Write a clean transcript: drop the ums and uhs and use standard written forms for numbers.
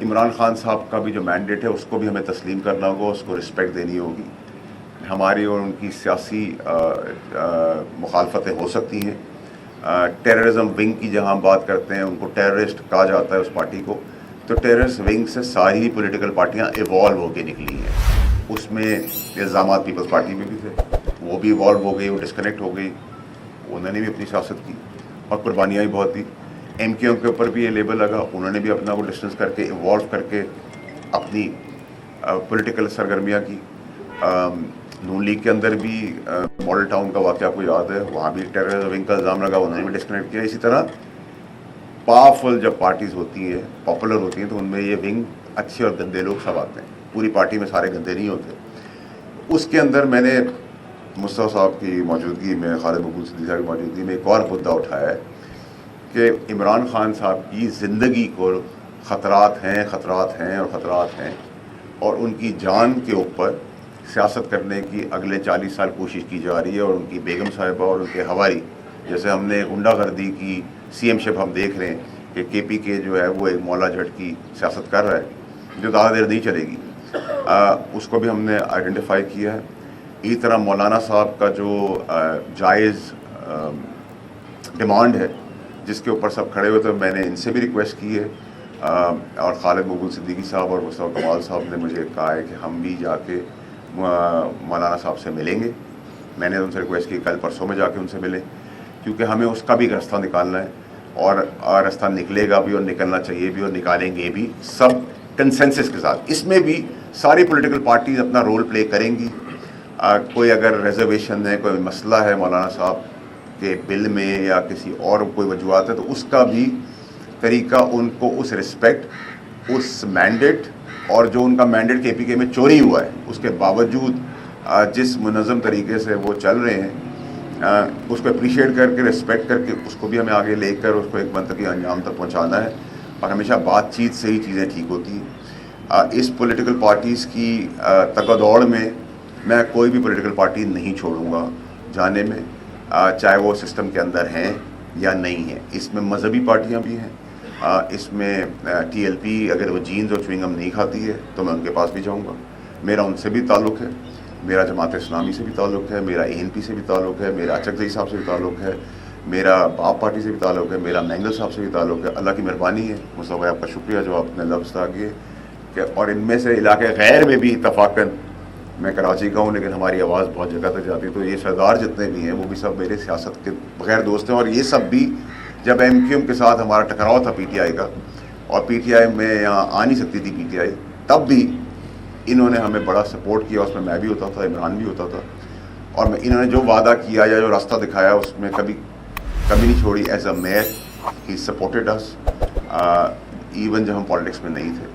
عمران خان صاحب کا بھی جو مینڈیٹ ہے اس کو بھی ہمیں تسلیم کرنا ہوگا، اس کو رسپیکٹ دینی ہوگی. ہماری اور ان کی سیاسی مخالفتیں ہو سکتی ہیں. ٹیررزم ونگ کی جہاں ہم بات کرتے ہیں، ان کو ٹیررسٹ کہا جاتا ہے اس پارٹی کو، تو ٹیررسٹ ونگ سے ساری پولیٹیکل پارٹیاں ایوالو ہو کے نکلی ہیں. اس میں الزامات پیپلز پارٹی میں بھی تھے، وہ بھی ایوالو ہو گئی، وہ ڈسکنیکٹ ہو گئی، انہوں نے بھی اپنی سیاست کی اور قربانیاں بھی بہت دی. ایم کیو کے اوپر بھی یہ لیبل لگا، انہوں نے بھی اپنا کو ڈسٹنس کر کے ایوالو کر کے اپنی پولیٹیکل سرگرمیاں کی. نون لیگ کے اندر بھی ماڈل ٹاؤن کا واقعہ آپ کو یاد ہے، وہاں بھی ٹیررزم ونگ کا الزام لگا، انہوں نے بھی ڈسکنیکٹ کیا. اسی طرح پاورفل جب پارٹیز ہوتی ہیں، پاپولر ہوتی ہیں، تو ان میں یہ ونگ اچھے اور گندے لوگ سب آتے ہیں. پوری پارٹی میں سارے گندے نہیں ہوتے. اس کے اندر میں نے مصطفیٰ صاحب کی موجودگی میں، خالد مقبول صدیقی صاحب کی موجودگی میں ایک اور مدعا اٹھایا ہے کہ عمران خان صاحب کی زندگی کو خطرات ہیں اور ان کی جان کے اوپر سیاست کرنے کی اگلے 40 سال کوشش کی جا رہی ہے. اور ان کی بیگم صاحبہ اور ان کے حواری، جیسے ہم نے غنڈہ گردی کی سی ایم شپ ہم دیکھ رہے ہیں کہ کے پی کے جو ہے وہ ایک مولا جٹ کی سیاست کر رہا ہے جو زیادہ دیر نہیں چلے گی. اس کو بھی ہم نے آئیڈینٹیفائی کیا ہے. اسی طرح مولانا صاحب کا جو جائز ڈیمانڈ ہے جس کے اوپر سب کھڑے ہوئے، تو میں نے ان سے بھی ریکویسٹ کی ہے، اور خالد مقبول صدیقی صاحب اور مصطفیٰ کمال صاحب نے مجھے کہا ہے کہ ہم بھی جا کے مولانا صاحب سے ملیں گے. میں نے ان سے ریکویسٹ کی کل پرسوں میں جا کے ان سے ملیں، کیونکہ ہمیں اس کا بھی ایک رستہ نکالنا ہے، اور رستہ نکلے گا بھی اور نکلنا چاہیے بھی اور نکالیں گے بھی، سب کنسنسس کے ساتھ. اس میں بھی ساری پولیٹیکل پارٹیز اپنا رول پلے کریں گی. کوئی اگر ریزرویشن ہے، کوئی مسئلہ ہے مولانا صاحب کے بل میں یا کسی اور کوئی وجوہات ہے، تو اس کا بھی طریقہ ان کو اس رسپیکٹ، اس مینڈیٹ، اور جو ان کا مینڈیٹ کے پی کے میں چوری ہوا ہے اس کے باوجود جس منظم طریقے سے وہ چل رہے ہیں، اس کو اپریشیٹ کر کے، رسپیکٹ کر کے، اس کو بھی ہمیں آگے لے کر اس کو ایک منطقی انجام تک پہنچانا ہے. اور ہمیشہ بات چیت سے ہی چیزیں ٹھیک ہوتی ہیں. اس پولیٹیکل پارٹیز کی تگ دوڑ میں میں کوئی بھی پولیٹیکل پارٹی نہیں چھوڑوں گا جانے میں، چاہے وہ سسٹم کے اندر ہیں یا نہیں ہیں. اس میں مذہبی پارٹیاں بھی ہیں. اس میں ٹی ایل پی اگر وہ جینز اور چوئنگم نہیں کھاتی ہے تو میں ان کے پاس بھی جاؤں گا. میرا ان سے بھی تعلق ہے، میرا جماعت اسلامی سے بھی تعلق ہے، میرا اے این پی سے بھی تعلق ہے، میرا اچک زئی صاحب سے بھی تعلق ہے، میرا باپ پارٹی سے بھی تعلق ہے، میرا مینگل صاحب سے بھی تعلق ہے. اللہ کی مہربانی ہے. مصطفیٰ آپ کا شکریہ جو آپ نے لفظ آگے کہ، اور ان میں سے علاقے غیر میں بھی اتفاقاً، میں کراچی کا ہوں لیکن ہماری آواز بہت جگہ تک جاتی ہے، تو یہ سردار جتنے بھی ہیں وہ بھی سب میرے سیاست کے بغیر دوست ہیں. اور یہ سب بھی جب ایم کیو ایم کے ساتھ ہمارا ٹکراؤ تھا پی ٹی آئی کا، اور پی ٹی آئی میں یہاں آ نہیں سکتی تھی پی ٹی آئی، تب بھی انہوں نے ہمیں بڑا سپورٹ کیا. اس میں بھی ہوتا تھا، عمران بھی ہوتا تھا، اور انہوں نے جو وعدہ کیا یا جو راستہ دکھایا اس میں کبھی نہیں چھوڑی. As a mayor he supported us, even جب ہم پالیٹکس میں نہیں تھے.